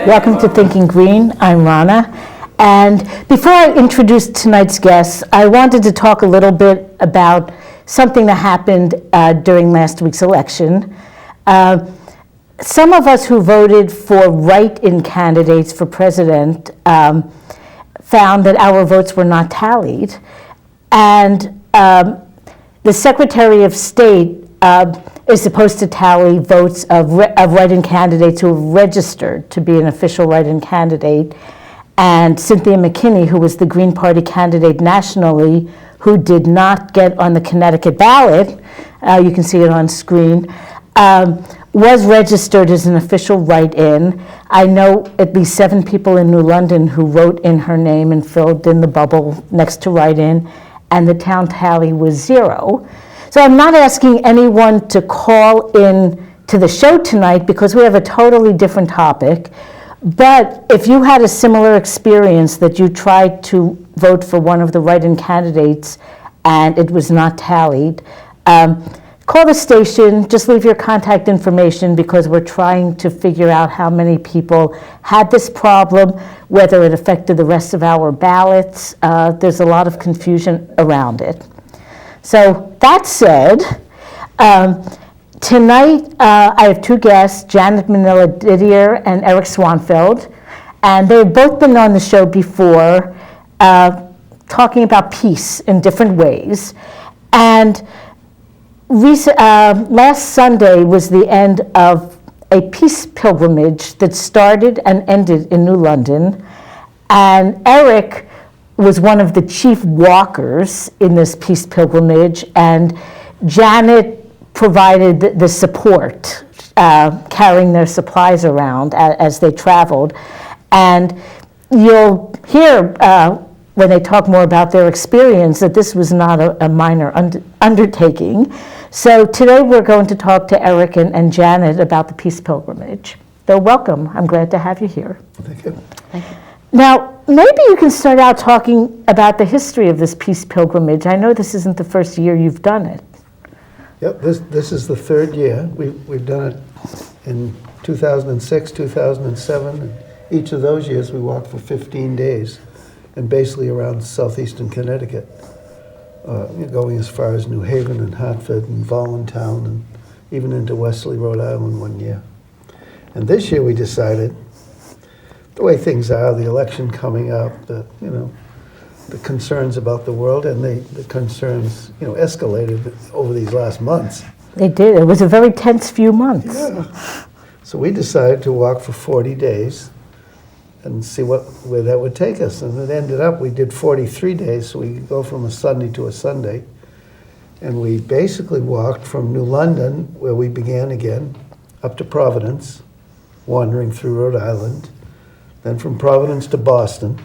Welcome to Thinking Green. I'm Rana. And before I introduce tonight's guests, I wanted to talk a little bit about something that happened during last week's election. Some of us who voted for write-in candidates for president found that our votes were not tallied. And the Secretary of State is supposed to tally votes of write-in candidates who have registered to be an official write-in candidate, and Cynthia McKinney, who was the Green Party candidate nationally, who did not get on the Connecticut ballot, you can see it on screen, was registered as an official write-in. I know at least 7 people in New London who wrote in her name and filled in the bubble next to write-in, and the town tally was 0. So I'm not asking anyone to call in to the show tonight because we have a totally different topic. But if you had a similar experience that you tried to vote for one of the write-in candidates and it was not tallied, call the station, just leave your contact information because we're trying to figure out how many people had this problem, whether it affected the rest of our ballots. There's a lot of confusion around it. So that said, tonight I have 2 guests, Janet Minella Didier and Eric Swanfeldt, and they've both been on the show before talking about peace in different ways. And last Sunday was the end of a peace pilgrimage that started and ended in New London, and Eric was one of the chief walkers in this peace pilgrimage, and Janet provided the support, carrying their supplies around as they traveled. And you'll hear when they talk more about their experience that this was not a minor undertaking. So today we're going to talk to Eric and Janet about the peace pilgrimage. So welcome. I'm glad to have you here. Thank you. Thank you. Now, maybe you can start out talking about the history of this peace pilgrimage. I know this isn't the first year you've done it. Yep, this is the 3rd year. We've done it in 2006, 2007. And each of those years we walked for 15 days and basically around southeastern Connecticut, going as far as New Haven and Hartford and Voluntown and even into Westerly, Rhode Island one year. And this year we decided, the way things are, the election coming up, the concerns about the world, and the concerns, escalated over these last months. They did. It was a very tense few months. Yeah. So we decided to walk for 40 days and see where that would take us. And it ended up, we did 43 days, so we could go from a Sunday to a Sunday. And we basically walked from New London, where we began again, up to Providence, wandering through Rhode Island. Then from Providence to Boston.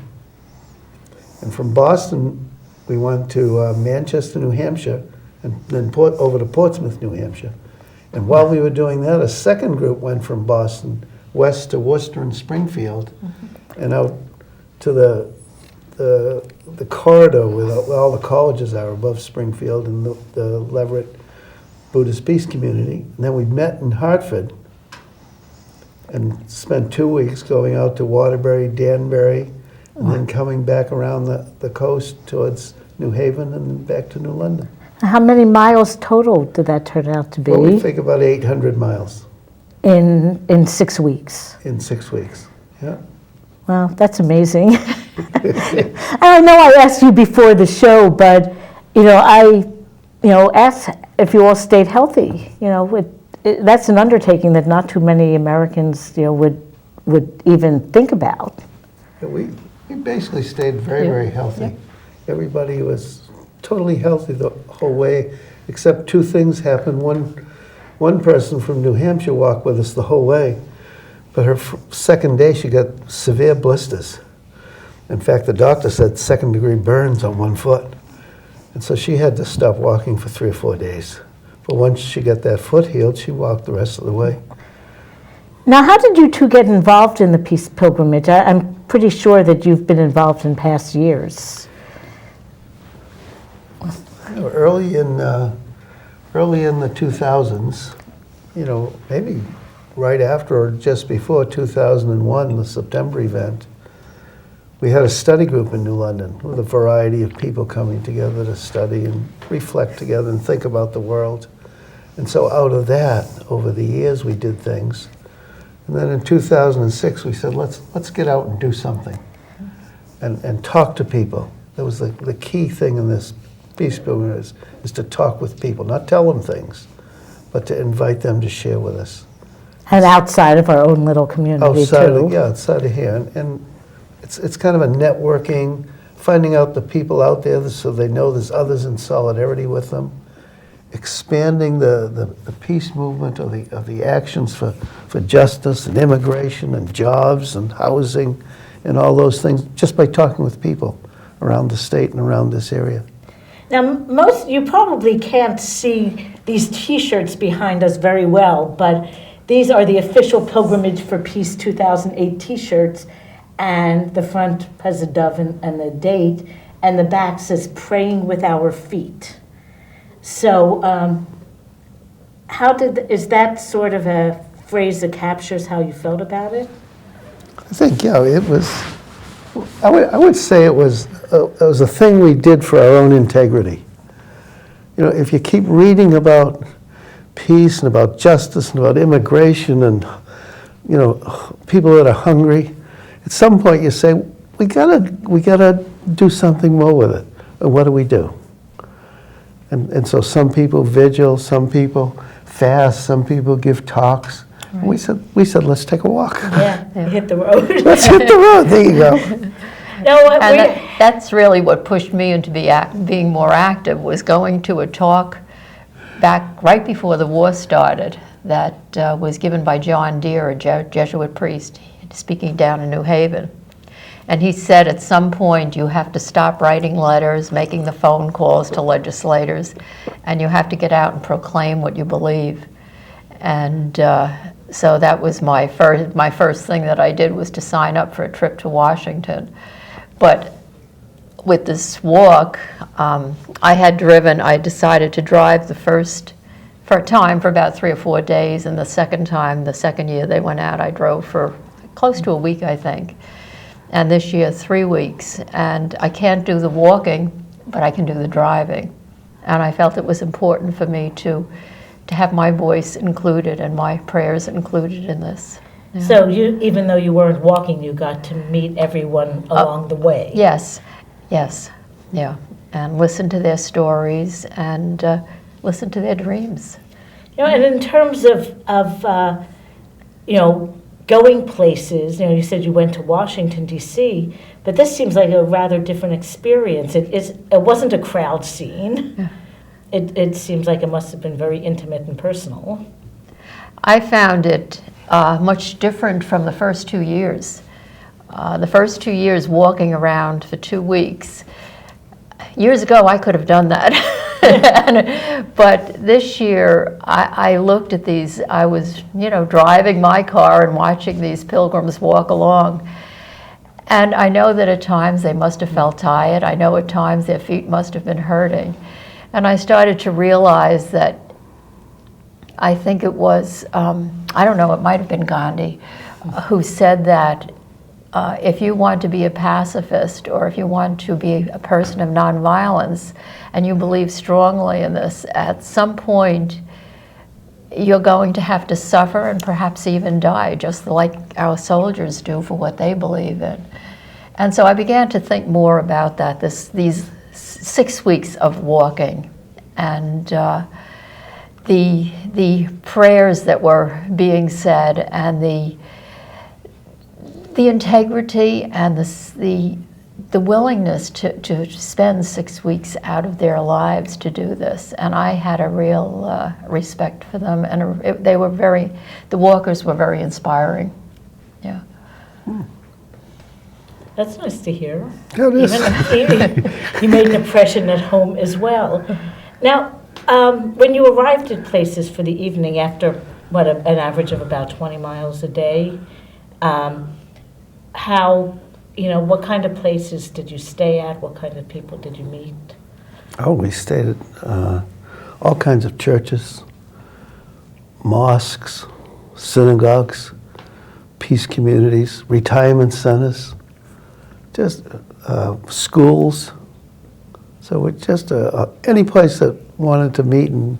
And from Boston, we went to Manchester, New Hampshire, and then over to Portsmouth, New Hampshire. And while we were doing that, a second group went from Boston west to Worcester and Springfield, and out to the corridor where all the colleges are above Springfield and the Leverett Buddhist Peace Community. And then we met in Hartford and spent 2 weeks going out to Waterbury, Danbury, and then coming back around the coast towards New Haven and then back to New London. How many miles total did that turn out to be? Well, we think about 800 miles. In 6 weeks? In 6 weeks, yeah. Well, that's amazing. I know I asked you before the show, but I asked if you all stayed healthy. That's an undertaking that not too many Americans would even think about. We basically stayed very, very healthy. Everybody was totally healthy the whole way, except two things happened. One person from New Hampshire walked with us the whole way, but her second day she got severe blisters. In fact, the doctor said second-degree burns on one foot. And so she had to stop walking for 3 or 4 days. But once she got that foot healed, she walked the rest of the way. Now, how did you two get involved in the Peace Pilgrimage? I'm pretty sure that you've been involved in past years. Early in the 2000s, maybe right after or just before 2001, the September event, we had a study group in New London with a variety of people coming together to study and reflect together and think about the world. And so out of that, over the years, we did things. And then in 2006, we said, let's get out and do something and talk to people. That was the key thing in this Peace Pilgrimage is to talk with people, not tell them things, but to invite them to share with us. And outside of our own little community, too. Outside of here. And it's kind of a networking, finding out the people out there so they know there's others in solidarity with them, expanding the peace movement of the actions for justice and immigration and jobs and housing and all those things just by talking with people around the state and around this area. Now, you probably can't see these T-shirts behind us very well, but these are the official Pilgrimage for Peace 2008 T-shirts, and the front has a dove and the date, and the back says, "Praying with Our Feet." So, is that sort of a phrase that captures how you felt about it? I think, it was, I would say it was a thing we did for our own integrity. If you keep reading about peace and about justice and about immigration and, people that are hungry, at some point you say, we gotta do something more with it. And what do we do? And so some people vigil, some people fast, some people give talks. Right. And we said, let's take a walk. Yeah, hit the road. Let's hit the road. There you go. That's really what pushed me into being more active, was going to a talk back right before the war started that was given by John Didier, a Jesuit priest, speaking down in New Haven. And he said at some point you have to stop writing letters, making the phone calls to legislators, and you have to get out and proclaim what you believe. And so that was my first thing that I did, was to sign up for a trip to Washington. But with this walk, I decided to drive for a time for about 3 or 4 days, and the second year they went out, I drove for close to a week, I think. And this year, 3 weeks. And I can't do the walking, but I can do the driving. And I felt it was important for me to have my voice included and my prayers included in this. Yeah. So even though you weren't walking, you got to meet everyone along the way. Yes, yeah. And listen to their stories and listen to their dreams. And in terms of going places, you said you went to Washington, D.C., but this seems like a rather different experience. It wasn't a crowd scene. Yeah. It seems like it must have been very intimate and personal. I found it much different from the first 2 years. The first 2 years walking around for 2 weeks. Years ago, I could have done that. But this year, I looked at these. I was, driving my car and watching these pilgrims walk along. And I know that at times they must have felt tired. I know at times their feet must have been hurting. And I started to realize that, I think it was, I don't know, it might have been Gandhi, who said that if you want to be a pacifist, or if you want to be a person of nonviolence, and you believe strongly in this, at some point you're going to have to suffer and perhaps even die, just like our soldiers do for what they believe in. And so I began to think more about that, these 6 weeks of walking, and the prayers that were being said, and the integrity and the the willingness to spend 6 weeks out of their lives to do this. And I had a real respect for them, and the walkers were very inspiring. Yeah. That's nice to hear. Yeah, it is. You made an impression at home as well. Now, when you arrived at places for the evening after, an average of about 20 miles a day, what kind of places did you stay at? What kind of people did you meet? Oh, we stayed at all kinds of churches, mosques, synagogues, peace communities, retirement centers, just schools. So it's just any place that wanted to meet and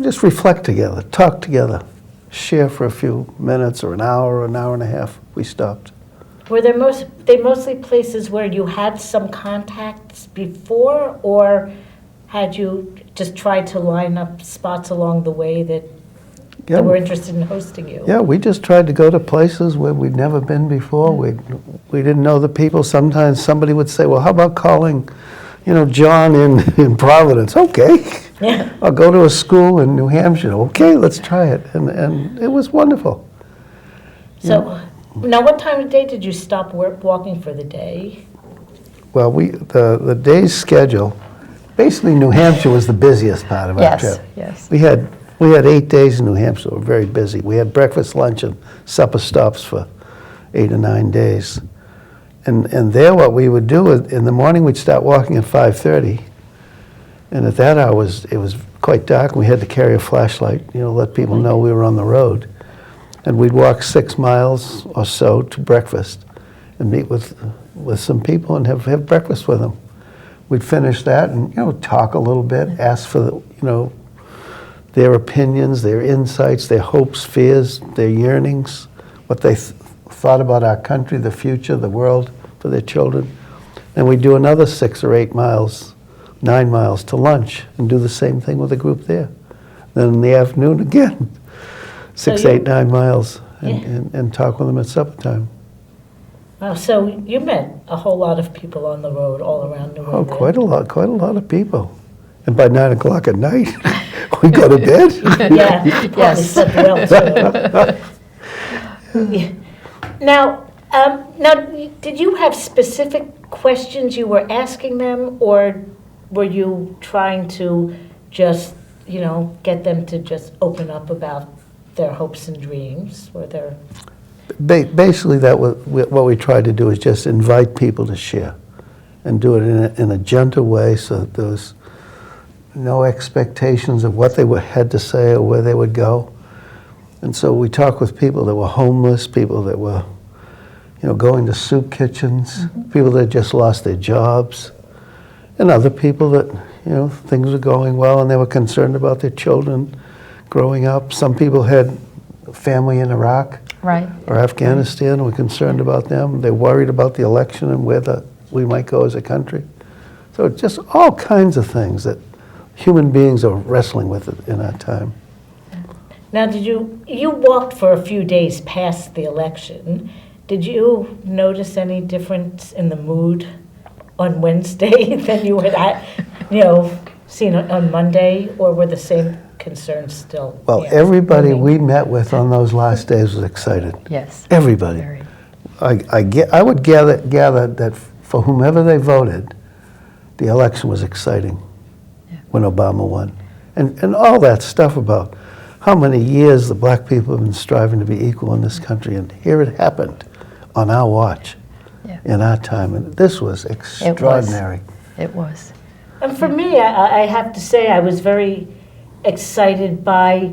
just reflect together, talk together, share for a few minutes or an hour and a half. We stopped. Were they mostly places where you had some contacts before, or had you just tried to line up spots along the way that were interested in hosting you? Yeah, we just tried to go to places where we'd never been before. We didn't know the people. Sometimes somebody would say, well, how about calling, John in Providence? Okay. Yeah. I'll go to a school in New Hampshire. Okay, let's try it. And it was wonderful. So, now what time of day did you stop walking for the day? Well, the day's schedule, basically New Hampshire was the busiest part of our trip. Yes. We had 8 days in New Hampshire. We were very busy. We had breakfast, lunch, and supper stops for 8 or 9 days. And there what we would do, in the morning we'd start walking at 5:30. And at that hour, it was quite dark. We had to carry a flashlight, let people know we were on the road. And we'd walk 6 miles or so to breakfast and meet with some people and have breakfast with them. We'd finish that and, talk a little bit, ask for, their opinions, their insights, their hopes, fears, their yearnings, what they thought about our country, the future, the world, for their children. And we'd do another 6 or 8 miles, 9 miles to lunch and do the same thing with the group there. Then in the afternoon again, 6, 8, 9 miles and talk with them at supper time. Wow, so you met a whole lot of people on the road all around New Oh, England. quite a lot of people. And by 9 o'clock at night, we go to bed. Yeah, you probably slept well too. Yeah. Now, did you have specific questions you were asking them, or were you trying to just, get them to just open up about their hopes and dreams, or their... Basically, what we tried to do is just invite people to share and do it in a gentle way so that there was no expectations of what they had to say or where they would go. And so we talked with people that were homeless, people that were, going to soup kitchens, people that just lost their jobs, and other people that, things were going well and they were concerned about their children growing up. Some people had family in Iraq or Afghanistan and were concerned about them. They're worried about the election and where we might go as a country. So just all kinds of things that human beings are wrestling with in our time. Now, you walked for a few days past the election. Did you notice any difference in the mood on Wednesday than you had, seen on Monday, or were the same concerns still? Well, everybody we met with on those last days was excited. Yes. Everybody. Very. I would gather that for whomever they voted, the election was exciting when Obama won. And all that stuff about how many years the black people have been striving to be equal in this country, and here it happened on our watch, in our time. And this was extraordinary. It was. And for me, I have to say, I was very excited by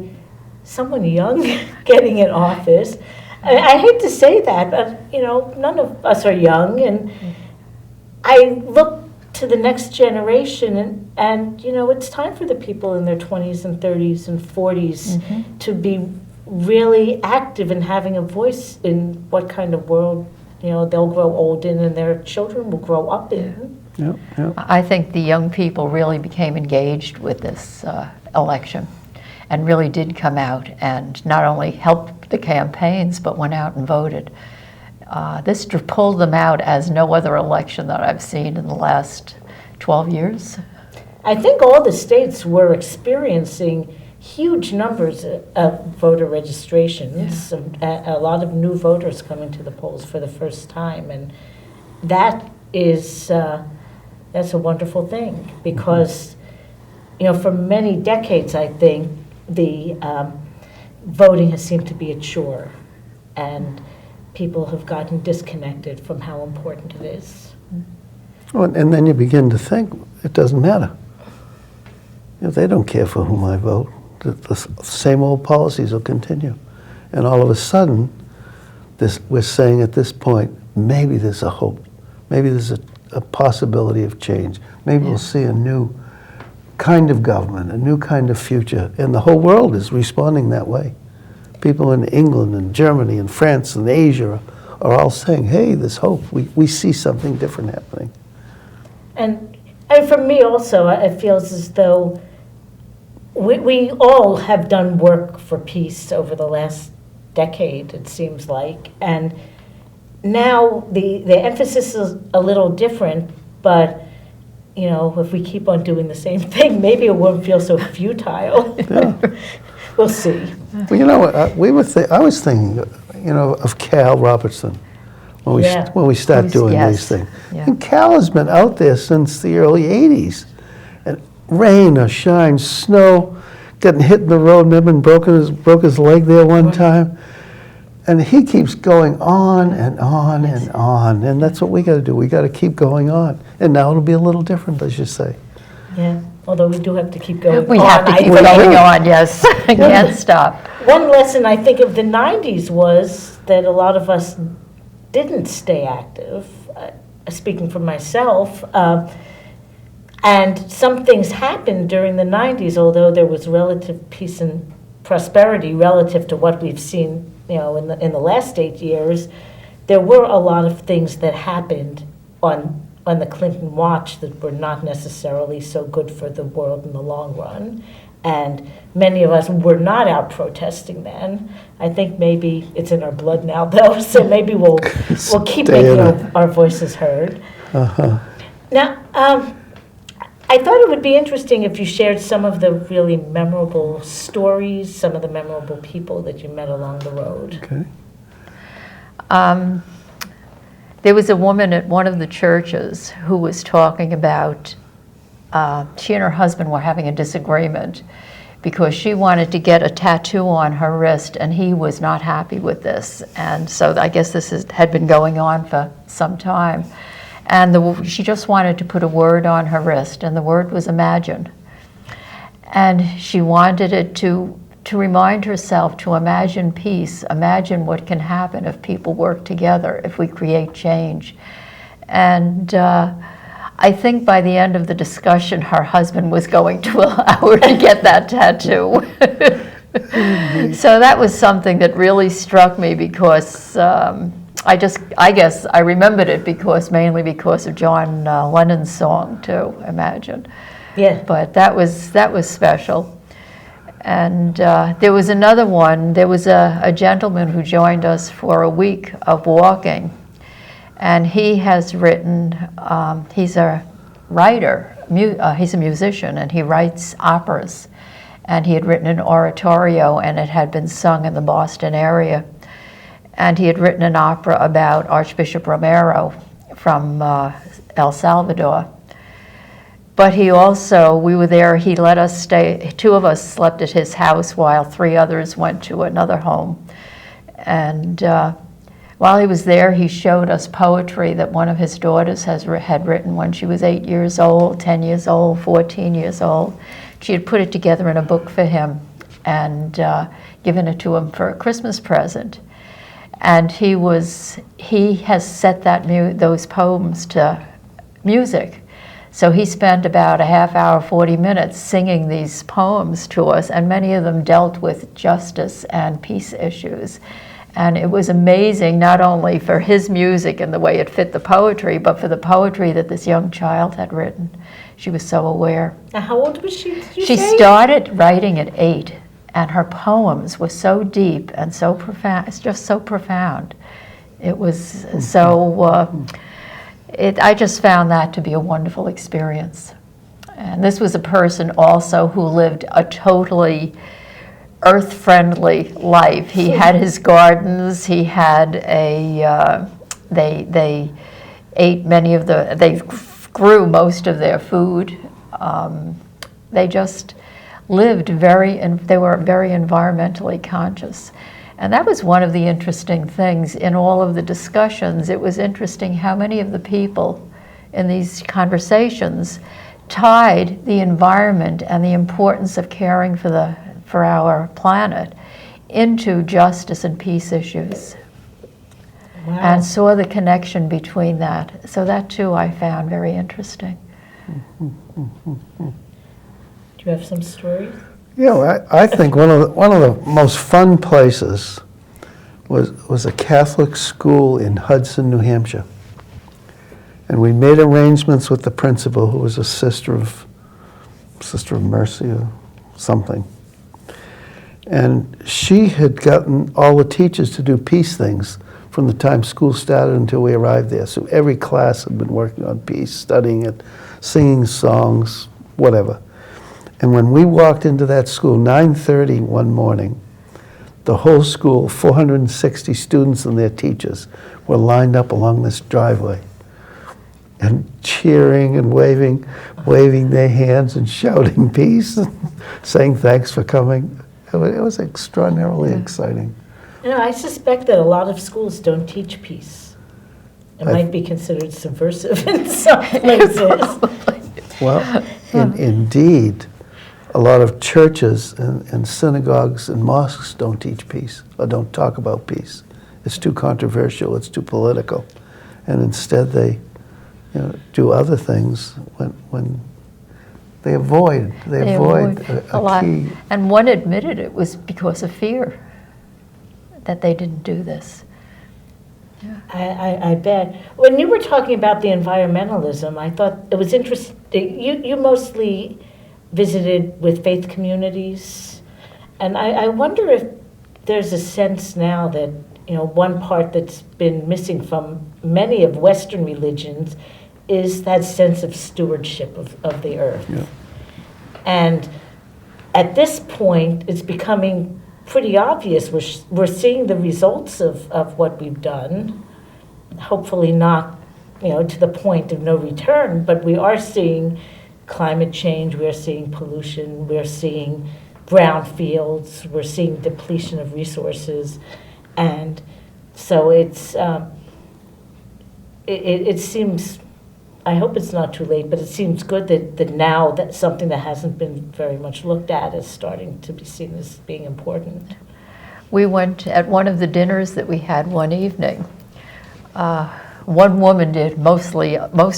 someone young getting in office. I hate to say that, but, none of us are young. And I look to the next generation, and it's time for the people in their 20s and 30s and 40s to be really active in having a voice in what kind of world, they'll grow old in and their children will grow up in. Yep. I think the young people really became engaged with this election and really did come out and not only helped the campaigns, but went out and voted. This pulled them out as no other election that I've seen in the last 12 years. I think all the states were experiencing huge numbers of voter registrations, a lot of new voters coming to the polls for the first time, and that is that's a wonderful thing, because for many decades I think the voting has seemed to be a chore, and people have gotten disconnected from how important it is. Well, and then you begin to think it doesn't matter. They don't care for whom I vote. The same old policies will continue. And all of a sudden, we're saying at this point, maybe there's a hope. Maybe there's a possibility of change. Maybe we'll see a new kind of government, a new kind of future. And the whole world is responding that way. People in England and Germany and France and Asia are all saying, hey, there's hope. We see something different happening. And for me also, it feels as though we all have done work for peace over the last decade, it seems like. And now the emphasis is a little different, but if we keep on doing the same thing, maybe it won't feel so futile. Yeah. We'll see. Well, I was thinking, of Cal Robertson when we start doing these things. Yeah. And Cal has been out there since the early '80s, and rain or shine, snow, getting hit in the road. Remember, and broke his leg there one time, and he keeps going on and on and on, and that's what we got to do. We got to keep going on, and now it'll be a little different, as you say. Yeah. Although we do have to keep going on. We have to keep going on, yes. Can't stop. One lesson I think of the 90s was that a lot of us didn't stay active, speaking for myself, and some things happened during the 90s, although there was relative peace and prosperity relative to what we've seen in the last 8 years. There were a lot of things that happened on the Clinton watch that were not necessarily so good for the world in the long run. And many of us were not out protesting then. I think maybe it's in our blood now, though, so maybe we'll keep making our voices heard. Uh-huh. Now, I thought it would be interesting if you shared some of the really memorable stories, some of the memorable people that you met along the road. Okay. There was a woman at one of the churches who was talking about, she and her husband were having a disagreement because she wanted to get a tattoo on her wrist and he was not happy with this. And so I guess this had been going on for some time. And she just wanted to put a word on her wrist, and the word was imagine. And she wanted it to remind herself to imagine peace, imagine what can happen if people work together, if we create change. And I think by the end of the discussion, her husband was going to allow her to get that tattoo. So that was something that really struck me because I guess I remembered it mainly because of John Lennon's song too, Imagine. Yeah. But that was special. And there was another one. There was a gentleman who joined us for a week of walking, and he has written. He's a writer. He's a musician, and he writes operas. And he had written an oratorio, and it had been sung in the Boston area. And he had written an opera about Archbishop Romero from El Salvador. But we were there, he let us stay, 2 of us slept at his house while 3 others went to another home. And while he was there, he showed us poetry that one of his daughters had written when she was 8 years old, 10 years old, 14 years old. She had put it together in a book for him and given it to him for a Christmas present. And he has set those poems to music. So he spent about a half hour, 40 minutes singing these poems to us, and many of them dealt with justice and peace issues. And it was amazing, not only for his music and the way it fit the poetry, but for the poetry that this young child had written. She was so aware. Now, how old was she, did you She say? started writing at 8, and her poems were so deep and so profound. It's just so profound. It was so, I just found that to be a wonderful experience. And this was a person also who lived a totally earth-friendly life. He had his gardens, he had they ate they grew most of their food. They just lived they were very environmentally conscious. And that was one of the interesting things in all of the discussions. It was interesting how many of the people in these conversations tied the environment and the importance of caring for our planet into justice and peace issues. Wow. And saw the connection between that. So that too I found very interesting. Do you have some stories? Yeah, I think one of the most fun places was a Catholic school in Hudson, New Hampshire. And we made arrangements with the principal, who was a Sister of Mercy or something. And she had gotten all the teachers to do peace things from the time school started until we arrived there. So every class had been working on peace, studying it, singing songs, whatever. And when we walked into that school, 9:30 one morning, the whole school, 460 students and their teachers, were lined up along this driveway and cheering and waving their hands and shouting peace and saying thanks for coming. It was extraordinarily exciting. You know, I suspect that a lot of schools don't teach peace. It might be considered subversive in some places. Well, indeed, a lot of churches and synagogues and mosques don't teach peace or don't talk about peace. It's too controversial, it's too political. And instead they do other things when they avoid a lot. key. And one admitted it was because of fear that they didn't do this. I bet. When you were talking about the environmentalism, I thought it was interesting. You mostly visited with faith communities, and I wonder if there's a sense now that, one part that's been missing from many of Western religions is that sense of stewardship of the earth. Yeah. And at this point, it's becoming pretty obvious. We're seeing the results of what we've done. Hopefully not, to the point of no return, but we are seeing climate change, we're seeing pollution, we're seeing brownfields, we're seeing depletion of resources. And so it seems, I hope it's not too late, but it seems good that now that something that hasn't been very much looked at is starting to be seen as being important. We went at one of the dinners that we had one evening. One woman did most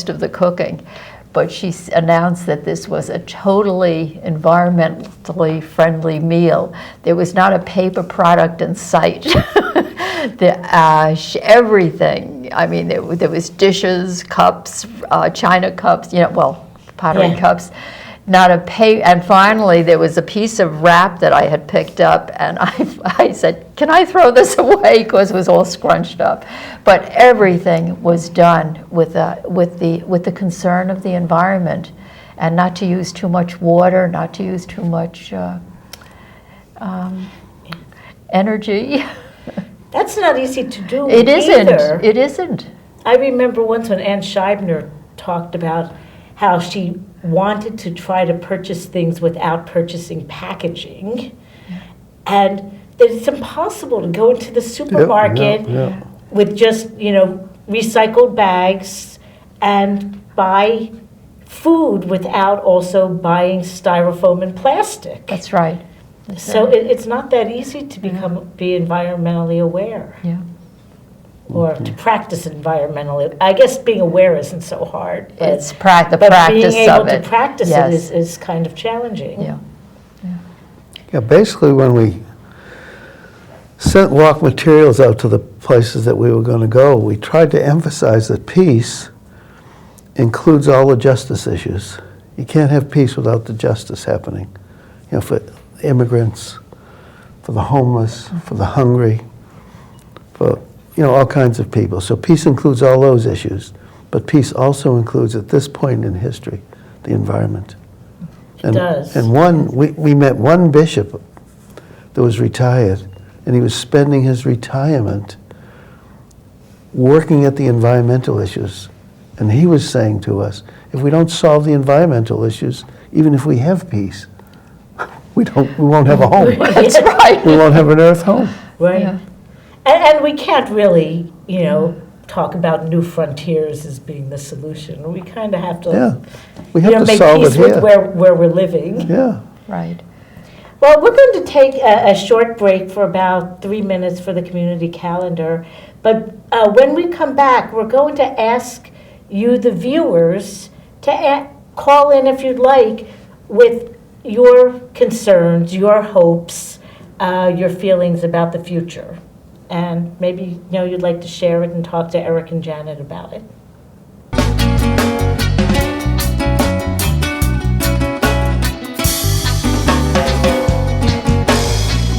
of the cooking, but she announced that this was a totally environmentally friendly meal. There was not a paper product in sight. Everything. I mean, there was dishes, cups, china cups, pottery cups. Not a and finally there was a piece of wrap that I had picked up, and I said, "Can I throw this away?" Because it was all scrunched up. But everything was done with the concern of the environment, and not to use too much water, not to use too much energy. That's not easy to do. It isn't. Either. It isn't. I remember once when Ann Scheibner talked about how she wanted to try to purchase things without purchasing packaging, and that it's impossible to go into the supermarket with just recycled bags and buy food without also buying styrofoam and plastic. That's right. So it's not that easy to be environmentally aware. Yeah. Or to practice environmentally. I guess being aware isn't so hard. But, It's the practice of it. but being able to practice Yes. it is kind of challenging. Yeah. Yeah, basically when we sent walk materials out to the places that we were going to go, we tried to emphasize that peace includes all the justice issues. You can't have peace without the justice happening. For immigrants, for the homeless, for the hungry, for all kinds of people. So peace includes all those issues, but peace also includes, at this point in history, the environment. It does. And we met one bishop that was retired, and he was spending his retirement working at the environmental issues. And he was saying to us, if we don't solve the environmental issues, even if we have peace, we won't have a home. That's right. We won't have an earth home. Right. Yeah. And we can't really, talk about new frontiers as being the solution. We kind of have to, Yeah. We have to make solve it peace with here. where we're living. Yeah. Right. Well, we're going to take a short break for about 3 minutes for the community calendar. But when we come back, we're going to ask you, the viewers, to call in if you'd like with your concerns, your hopes, your feelings about the future. And maybe, you'd like to share it and talk to Eric and Janet about it.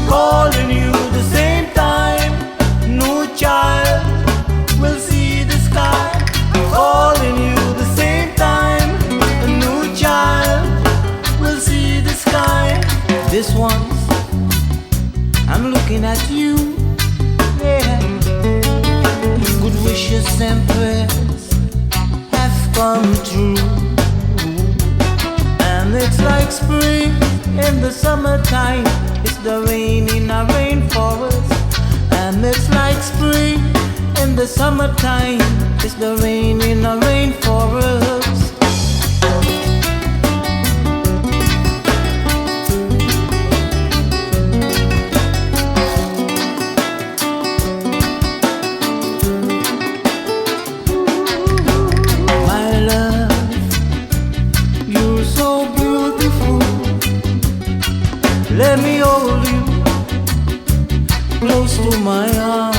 Calling you the same time, new child will see the sky. Calling you the same time, a new child will see the sky. This once, I'm looking at you, yeah. Good wishes and prayers have come true. And it's like spring in the summertime. It's the rain in a rainforest. And it's like spring in the summertime. It's the rain in a rainforest. My love, you're so beautiful. Let me hold you close to my heart.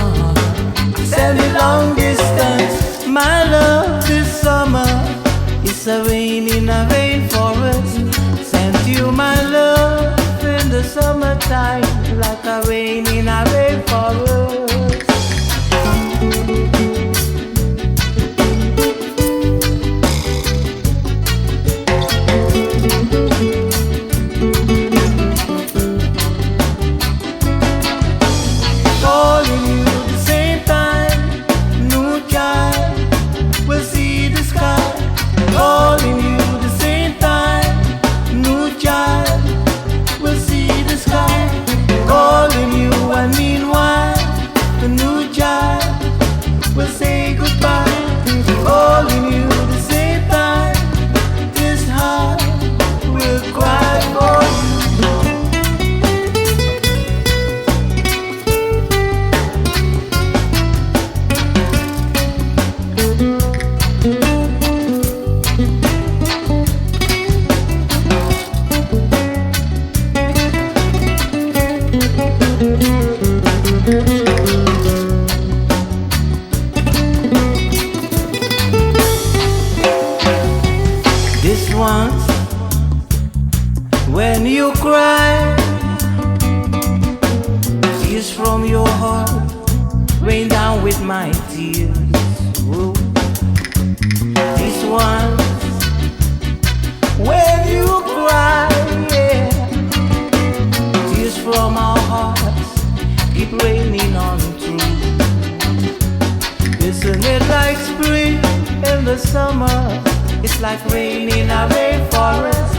Send it long distance, my love. This summer it's a rain in a rainforest. Send you my love in the summertime, like a rain in a rainforest. Calling you the same time, new child will see the sky. Calling you the same time, new child will see the sky. Calling you, and meanwhile the new child will say goodbye. Calling you the same time, this heart will cry for you. This once, when you cry, tears from your heart rain down with my tears. Ooh. This once, when you cry, yeah, tears from our hearts keep raining on through. Isn't it like spring in the summer? It's like rain in a rainforest.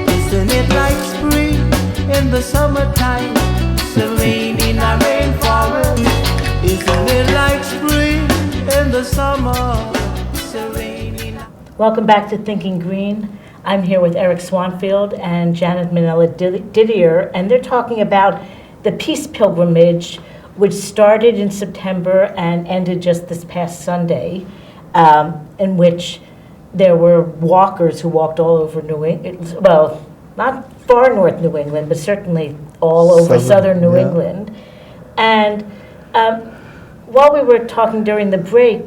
Isn't it like spring in the summertime? It's a rain in a rainforest. Isn't it like spring in the summer? It's a rain in a... Welcome back to Thinking Green. I'm here with Eric Swanfeldt and Janet Minella Didier, and they're talking about the Peace Pilgrimage, which started in September and ended just this past Sunday, in which there were walkers who walked all over New England, well, not far north New England, but certainly all over southern New yeah. England. And while we were talking during the break,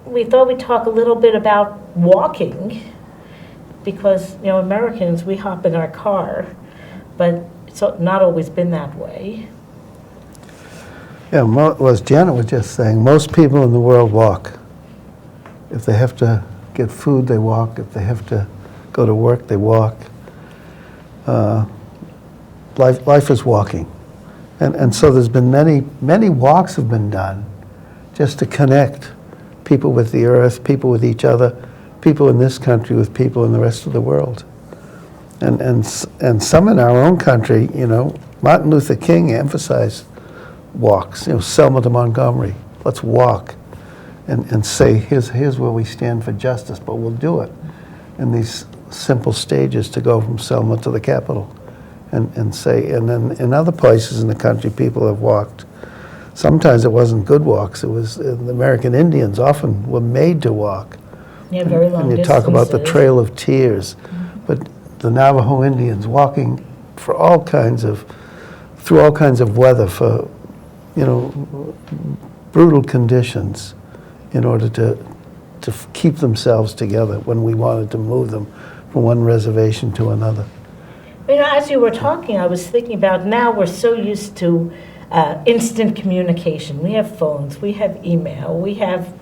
we thought we'd talk a little bit about walking, because, Americans, we hop in our car, but it's not always been that way. Yeah, as Janet was just saying, most people in the world walk. If they have to get food, they walk. If they have to go to work, they walk. Life is walking. And so there's been many walks have been done just to connect people with the earth, people with each other, people in this country with people in the rest of the world. And some in our own country, you know, Martin Luther King emphasized walks, you know, Selma to Montgomery. Let's walk and say, here's where we stand for justice, but we'll do it in these simple stages to go from Selma to the Capitol. And say, and then in other places in the country, people have walked. Sometimes it wasn't good walks. It was the American Indians often were made to walk. Yeah, very long And you talk about the distances. Trail of Tears, but the Navajo Indians walking for through all kinds of weather, for, you know, brutal conditions, in order to keep themselves together when we wanted to move them from one reservation to another. You know, as you were talking, I was thinking about now we're so used to instant communication. We have phones, we have email, we have,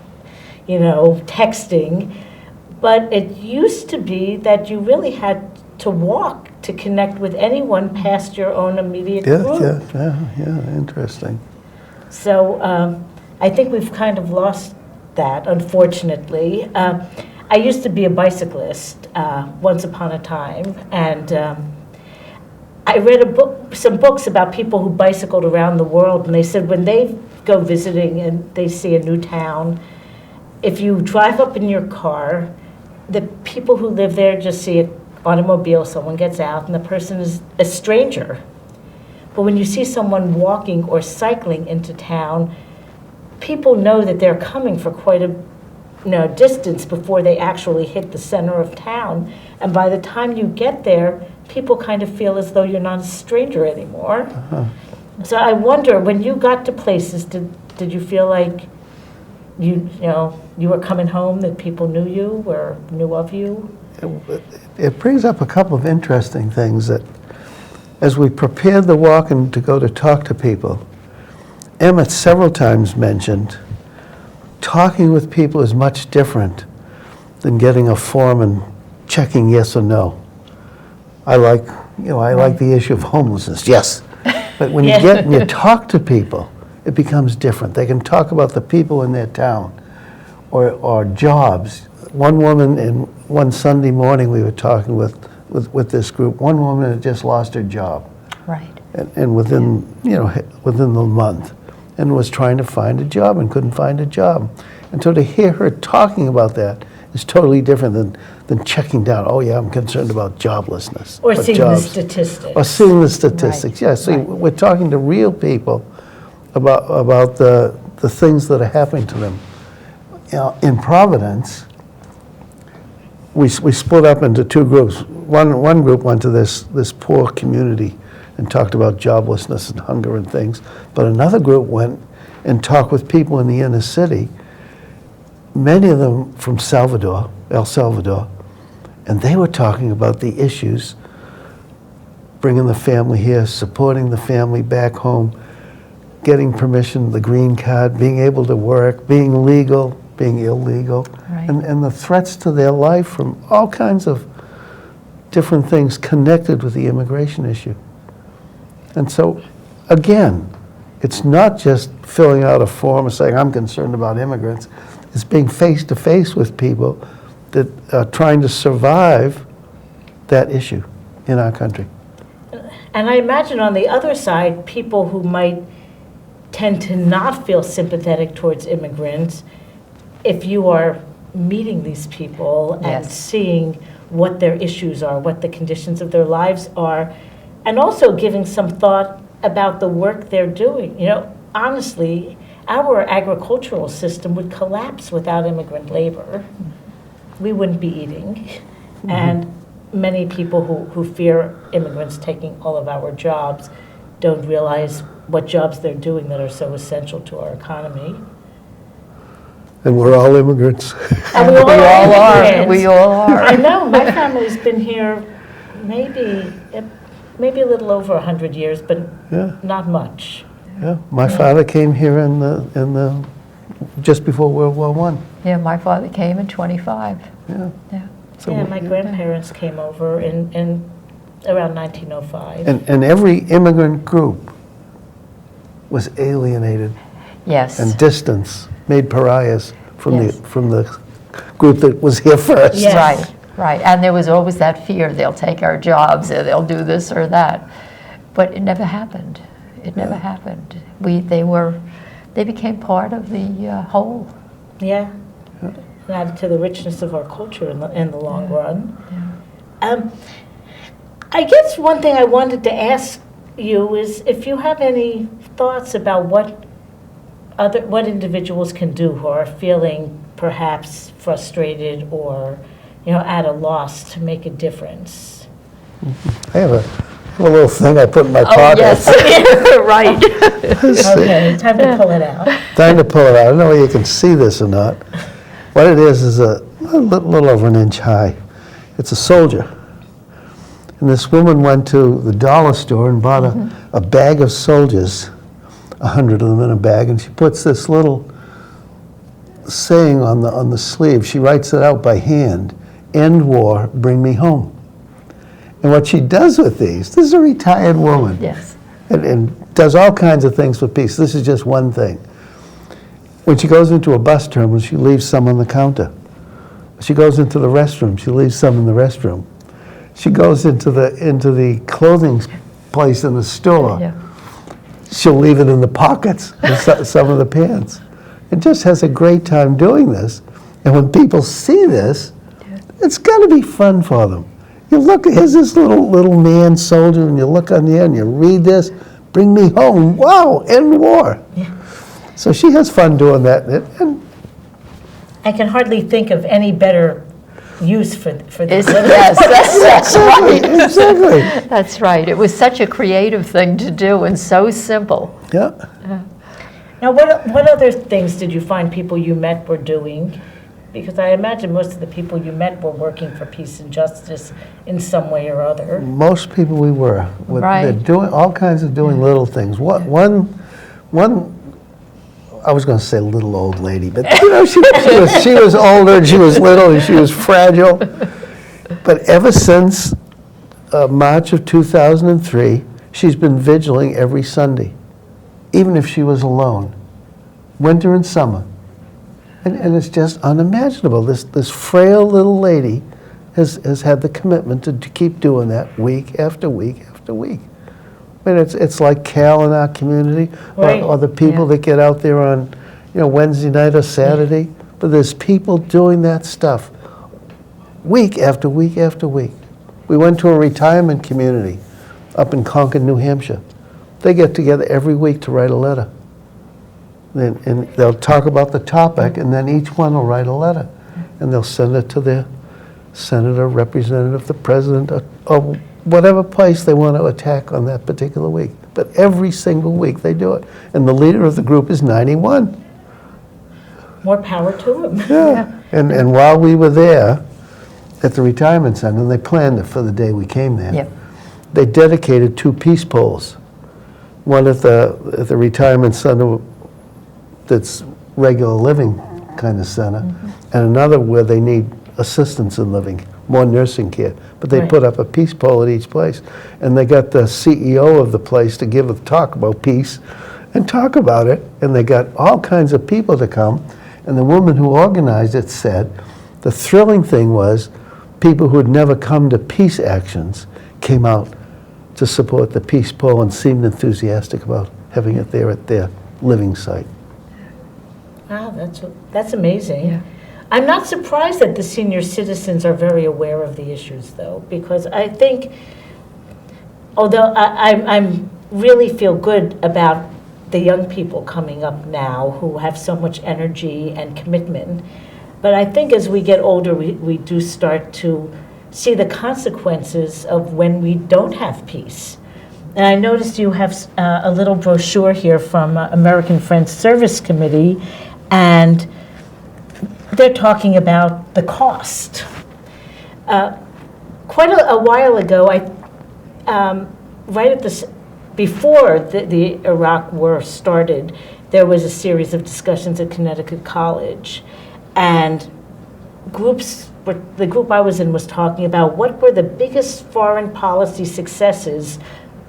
you know, texting. But it used to be that you really had to walk to connect with anyone past your own immediate group. Yeah, interesting. So I think we've kind of lost that, unfortunately. I used to be a bicyclist once upon a time, and I read some books about people who bicycled around the world, and they said when they go visiting and they see a new town, if you drive up in your car, the people who live there just see an automobile, someone gets out, and the person is a stranger. But when you see someone walking or cycling into town, people know that they're coming for quite a distance before they actually hit the center of town. And by the time you get there, people kind of feel as though you're not a stranger anymore. Uh-huh. So I wonder, when you got to places, did you feel like you were coming home, that people knew you or knew of you? It brings up a couple of interesting things that, as we prepared the walk and to go to talk to people, Emmett several times mentioned talking with people is much different than getting a form and checking yes or no. I like the issue of homelessness, yes. But when you get and you talk to people, it becomes different. They can talk about the people in their town or jobs. One woman, one Sunday morning, we were talking with this group. One woman had just lost her job. Right. And within the month, and was trying to find a job and couldn't find a job. And so to hear her talking about that is totally different than checking down, oh yeah, I'm concerned about joblessness. Or seeing the statistics. Or seeing the statistics, Right. yeah. So we're talking to real people about the things that are happening to them. You know, in Providence, we split up into two groups. One group went to this poor community and talked about joblessness and hunger and things. But another group went and talked with people in the inner city, many of them from El Salvador, and they were talking about the issues, bringing the family here, supporting the family back home, getting permission, the green card, being able to work, being legal, being illegal, Right. and the threats to their life from all kinds of different things connected with the immigration issue. And so, again, it's not just filling out a form and saying, I'm concerned about immigrants. It's being face-to-face with people that are trying to survive that issue in our country. And I imagine on the other side, people who might tend to not feel sympathetic towards immigrants, if you are meeting these people and Yes. seeing what their issues are, what the conditions of their lives are, and also giving some thought about the work they're doing. You know, honestly, our agricultural system would collapse without immigrant labor. We wouldn't be eating. And many people who fear immigrants taking all of our jobs don't realize what jobs they're doing that are so essential to our economy. And we're all immigrants. And We all are. immigrants. We all are. I know, my family's been here maybe a little over 100 years, but Yeah. not much. Yeah, my father came here just before World War I. Yeah, my father came in 25. Yeah. Yeah. So Yeah, my grandparents came over in around 1905. and every immigrant group was alienated Yes. and distanced, made pariahs from Yes. the group that was here first. Yes. Right, right. And there was always that fear, they'll take our jobs, or they'll do this or that. But it never happened. It never happened. They became part of the whole. Yeah. And added to the richness of our culture in the long run. I guess one thing I wanted to ask you is if you have any thoughts about what individuals can do who are feeling perhaps frustrated or, at a loss to make a difference. I have a little thing I put in my pocket. Yes, right. Okay, time to pull it out. Time to pull it out. I don't know whether you can see this or not. What it is a little over an inch high. It's a soldier. And this woman went to the dollar store and bought a bag of soldiers, 100 of them in a bag, and she puts this little saying on the sleeve. She writes it out by hand: "End war, bring me home." And what she does with these, this is a retired woman. Yes. And does all kinds of things for peace. This is just one thing. When she goes into a bus terminal, she leaves some on the counter. She goes into the restroom, she leaves some in the restroom. She goes into the clothing place in the store. Yeah. She'll leave it in the pockets of some of the pants. And just has a great time doing this. And when people see this, it's got to be fun for them. You look, here's this little man soldier, and you look on the end, you read this, bring me home, wow, end war. Yeah. So she has fun doing that. And I can hardly think of any better use for this. Yes, that's right. exactly. That's right. It was such a creative thing to do and so simple. Yeah. Now, what other things did you find people you met were doing? Because I imagine most of the people you met were working for peace and justice in some way or other. Most people we were. Right. They're doing all kinds of little things. One, I was going to say little old lady, but she was older and she was little and she was fragile. But ever since March of 2003, she's been vigiling every Sunday, even if she was alone, winter and summer. And it's just unimaginable. This frail little lady has had the commitment to keep doing that week after week after week. I mean, it's like Cal in our community, Right. or the people that get out there on, Wednesday night or Saturday. But there's people doing that stuff week after week after week. We went to a retirement community up in Concord, New Hampshire. They get together every week to write a letter. And they'll talk about the topic, and then each one will write a letter. And they'll send it to their senator, representative, the president, or whatever place they want to attack on that particular week. But every single week they do it. And the leader of the group is 91. More power to them. Yeah. And while we were there at the retirement center, and they planned it for the day we came there, Yep. they dedicated 2 peace poles. One at the retirement center that's regular living kind of center, and another where they need assistance in living, more nursing care. But they Right. put up a peace pole at each place, and they got the CEO of the place to give a talk about peace and talk about it, and they got all kinds of people to come, and the woman who organized it said the thrilling thing was people who had never come to peace actions came out to support the peace pole and seemed enthusiastic about having it there at their living site. Wow, that's amazing. Yeah. I'm not surprised that the senior citizens are very aware of the issues, though, because I think, although I'm really feel good about the young people coming up now who have so much energy and commitment, but I think as we get older, we do start to see the consequences of when we don't have peace. And I noticed you have a little brochure here from American Friends Service Committee, and they're talking about the cost. Quite a while ago, right at before the Iraq War started, there was a series of discussions at Connecticut College, and the group I was in was talking about what were the biggest foreign policy successes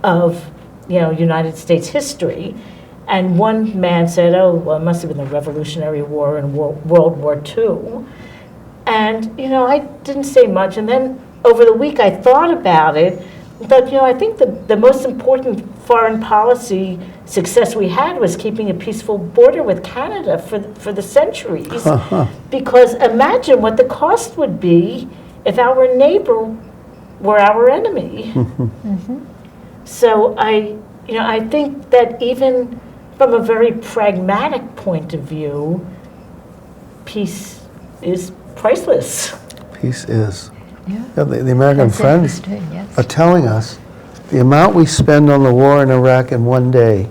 of, United States history. And one man said, oh, well, it must have been the Revolutionary War and World War II. And, I didn't say much. And then over the week, I thought about it. But, I think the most important foreign policy success we had was keeping a peaceful border with Canada for the centuries. Because imagine what the cost would be if our neighbor were our enemy. So I think that even from a very pragmatic point of view, peace is priceless. Peace is. Yeah. The American That's friends interesting, yes. are telling us the amount we spend on the war in Iraq in one day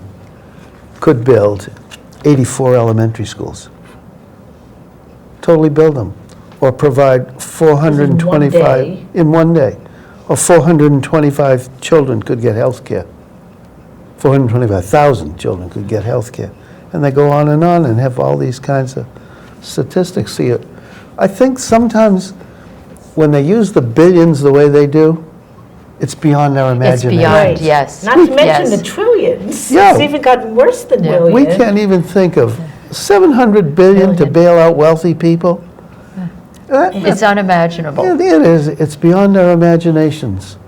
could build 84 elementary schools. Totally build them. Or provide 425 in one day. Or 425 children could get health care. 425,000 children could get health care. And they go on and have all these kinds of statistics. See, I think sometimes when they use the billions the way they do, it's beyond our It's imagination. beyond, yes. Not to mention Yes. the trillions. Yeah. It's even gotten worse than Yeah. billion. We can't even think of 700 billion to Billion. bail out wealthy people. It's unimaginable. It is. It's beyond our imaginations.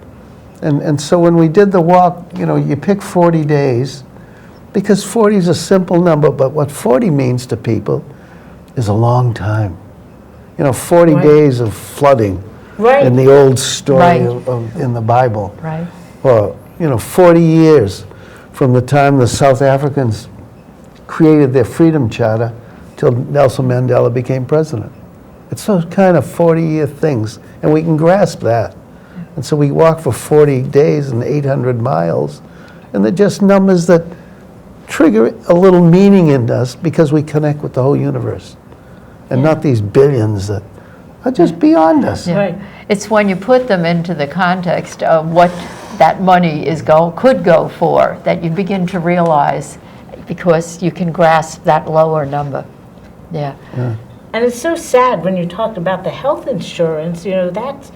And so when we did the walk, you pick 40 days, because 40 is a simple number, but what 40 means to people is a long time. 40 Right. days of flooding Right. in the old story Right. in the Bible. Right. Or, 40 years from the time the South Africans created their freedom charter till Nelson Mandela became president. It's those kind of 40-year things, and we can grasp that. And so we walk for 40 days and 800 miles, and they're just numbers that trigger a little meaning in us because we connect with the whole universe, and not these billions that are just beyond us. Yeah. Right. It's when you put them into the context of what that money could go for that you begin to realize, because you can grasp that lower number. Yeah. And it's so sad when you talk about the health insurance, that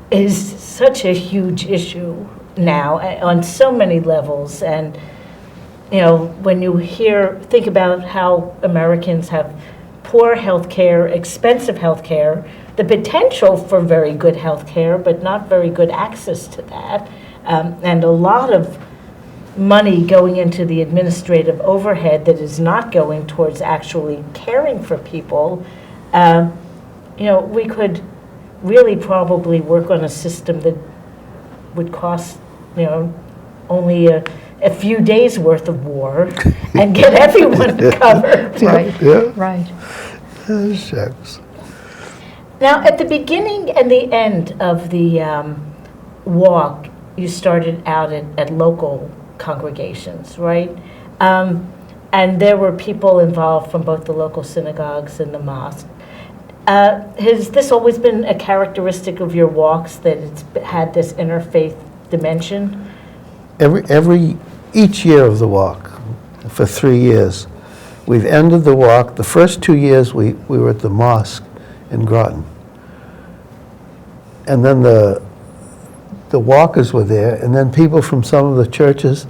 is such a huge issue now on so many levels. And, when you think about how Americans have poor health care, expensive health care, the potential for very good health care, but not very good access to that, and a lot of money going into the administrative overhead that is not going towards actually caring for people, we could really probably work on a system that would cost, only a few days worth of war and get everyone covered. Right. Yeah. Right. Shucks. Now, at the beginning and the end of the walk, you started out at local congregations, right? And there were people involved from both the local synagogues and the mosque. Has this always been a characteristic of your walks, that it's had this interfaith dimension? Each year of the walk, for 3 years, we've ended the walk. The first 2 years we were at the mosque in Groton. And then the walkers were there, and then people from some of the churches,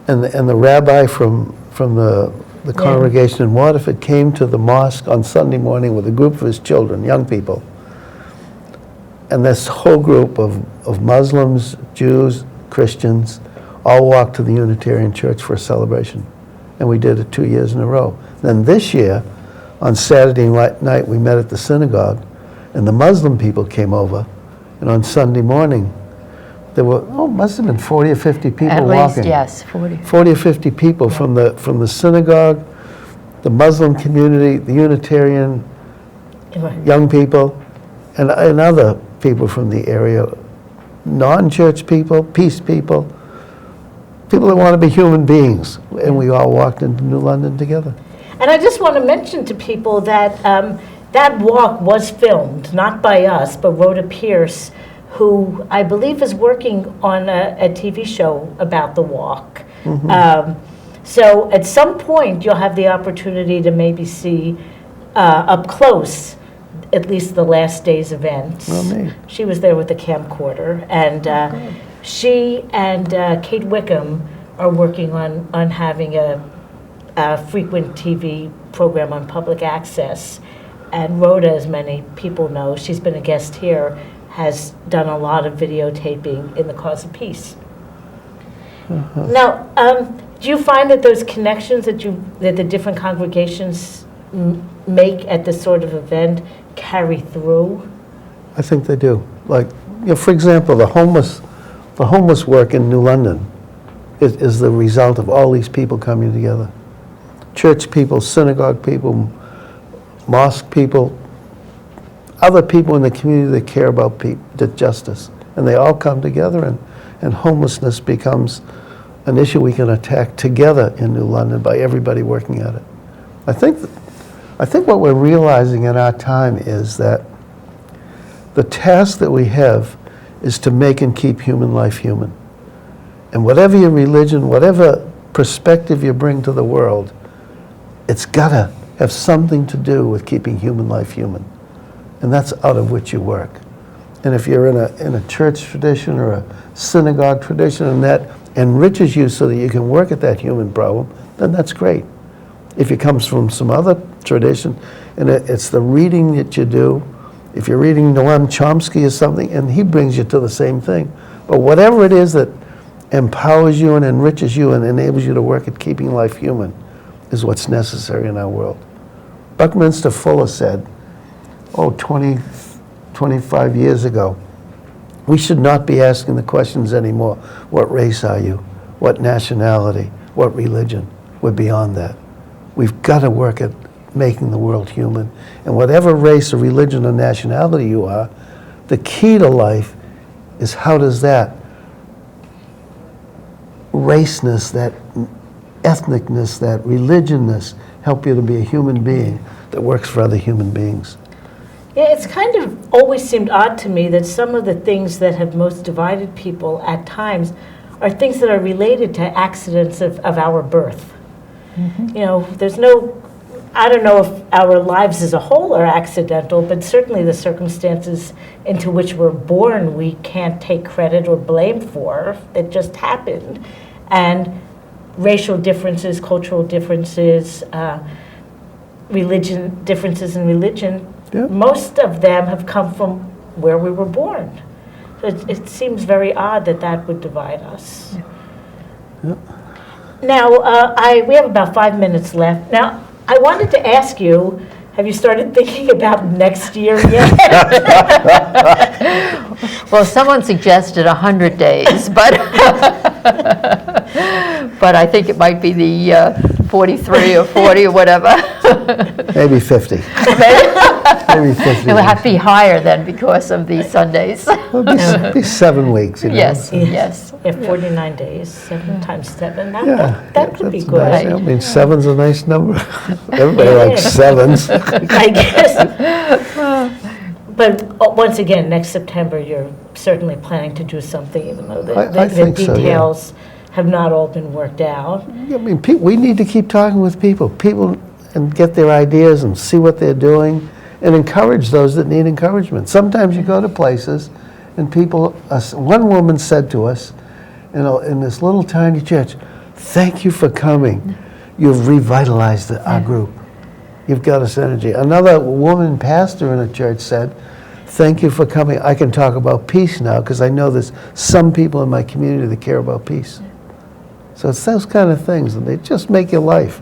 and the rabbi from the congregation in Waterford came to the mosque on Sunday morning with a group of his children, young people. And this whole group of Muslims, Jews, Christians, all walked to the Unitarian Church for a celebration. And we did it 2 years in a row. Then this year, on Saturday night, we met at the synagogue, and the Muslim people came over, and on Sunday morning, there were, must have been 40 or 50 people At walking. least, yes, 40. 40 or 50 people from the synagogue, the Muslim community, the Unitarian young people, and other people from the area, non-church people, peace people that want to be human beings. And we all walked into New London together. And I just want to mention to people that that walk was filmed, not by us, but Rhoda Pierce, who I believe is working on a TV show about the walk. So at some point, you'll have the opportunity to maybe see up close at least the last day's events. Oh, neat. She was there with the camcorder, and she and Kate Wickham are working on having a frequent TV program on public access. And Rhoda, as many people know, she's been a guest here, has done a lot of videotaping in the cause of peace. Now, do you find that those connections that the different congregations make at this sort of event carry through? I think they do. Like, for example, the homeless work in New London is the result of all these people coming together. Church people, synagogue people, mosque people, other people in the community that care about the justice. And they all come together, and homelessness becomes an issue we can attack together in New London by everybody working at it. I think what we're realizing in our time is that the task that we have is to make and keep human life human. And whatever your religion, whatever perspective you bring to the world, it's got to have something to do with keeping human life human. And that's out of which you work. And if you're in a church tradition or a synagogue tradition and that enriches you so that you can work at that human problem, then that's great. If it comes from some other tradition and it's the reading that you do, if you're reading Noam Chomsky or something, and he brings you to the same thing. But whatever it is that empowers you and enriches you and enables you to work at keeping life human is what's necessary in our world. Buckminster Fuller said, 25 years ago, we should not be asking the questions anymore. What race are you? What nationality? What religion? We're beyond that. We've got to work at making the world human. And whatever race or religion or nationality you are, the key to life is how does that raceness, that ethnicness, that religionness help you to be a human being that works for other human beings. Yeah, it's kind of always seemed odd to me that some of the things that have most divided people at times are things that are related to accidents of our birth. You know, I don't know if our lives as a whole are accidental, but certainly the circumstances into which we're born we can't take credit or blame for. It just happened. And racial differences, cultural differences, differences in religion, Yeah. most of them have come from where we were born. So it seems very odd that would divide us. Yeah. Now, we have about 5 minutes left. Now, I wanted to ask you, have you started thinking about next year yet? Well, someone suggested 100 days, but but I think it might be the 43 or 40 or whatever. Maybe 50. Maybe 50. It would have to be higher then because of these Sundays. It'd be 7 weeks, you know. Yes, yes. Yeah, 49 days, 7 times 7. Yeah, That could be that's good. nice. I mean, 7's a nice number. Everybody likes 7s. I guess. But once again, next September, you're certainly planning to do something, even though I the think so, yeah. details have not all been worked out. I mean, we need to keep talking with people and get their ideas and see what they're doing and encourage those that need encouragement. Sometimes you go to places and people, one woman said to us, in this little tiny church, "Thank you for coming. You've revitalized our group. You've got us energy." Another woman pastor in a church said, "Thank you for coming. I can talk about peace now because I know there's some people in my community that care about peace." So it's those kind of things, and they just make your life.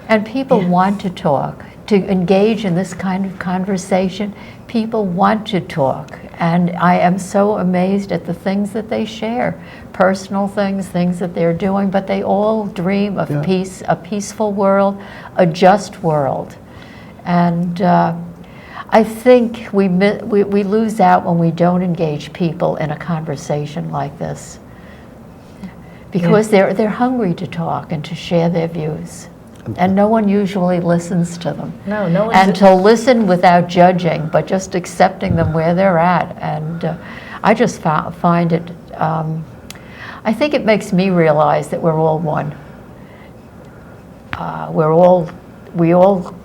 And people want to talk, to engage in this kind of conversation. People want to talk, and I am so amazed at the things that they share, personal things that they're doing, but they all dream of peace, a peaceful world, a just world. And I think we lose out when we don't engage people in a conversation like this, because they're hungry to talk and to share their views. And no one usually listens to them. No one's... And to listen without judging, but just accepting them where they're at. And I just find it, I think it makes me realize that we're all one. We all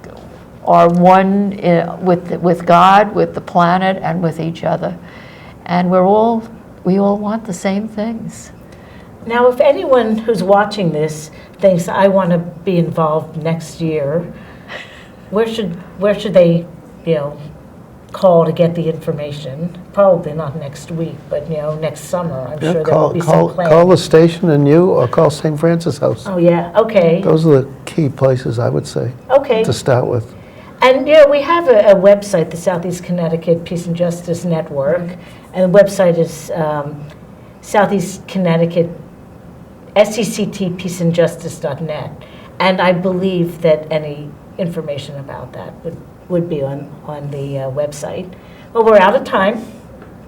are one with God, with the planet, and with each other. And we all want the same things. Now, if anyone who's watching this thinks, I want to be involved next year, where should they, call to get the information? Probably not next week, but, next summer, I'm sure there will be some plan. Call the station and you, or call St. Francis House. Oh, yeah, okay. Those are the key places, I would say, Okay. to start with. And, we have a website, the Southeast Connecticut Peace and Justice Network, and the website is Southeast Connecticut, SECTpeaceandjustice.net. And I believe that any information about that would be on the website. Well, we're out of time.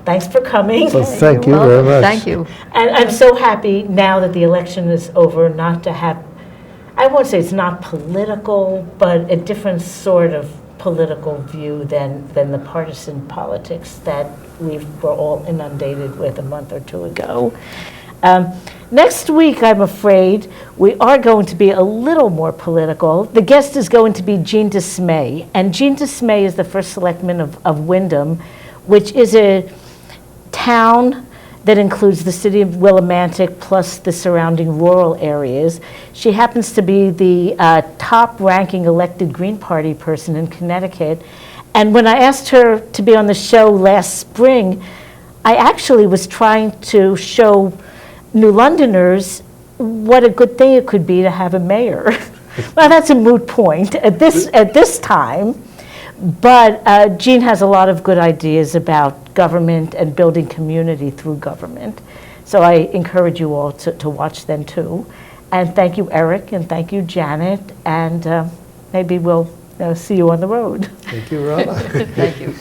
Thanks for coming. Well, thank you very much. Thank you. And I'm so happy now that the election is over not to have, I won't say it's not political, but a different sort of political view than the partisan politics that we were all inundated with a month or two ago. Next week, I'm afraid, we are going to be a little more political. The guest is going to be Jean Dismay, and Jean Dismay is the first selectman of Wyndham, which is a town that includes the city of Willimantic plus the surrounding rural areas. She happens to be the top-ranking elected Green Party person in Connecticut. And when I asked her to be on the show last spring, I actually was trying to show New Londoners what a good thing it could be to have a mayor. Well, that's a moot point at this time. But Jean has a lot of good ideas about government and building community through government. So I encourage you all to watch them too. And thank you, Eric, and thank you, Janet. And maybe we'll see you on the road. Thank you, Rana. Thank you.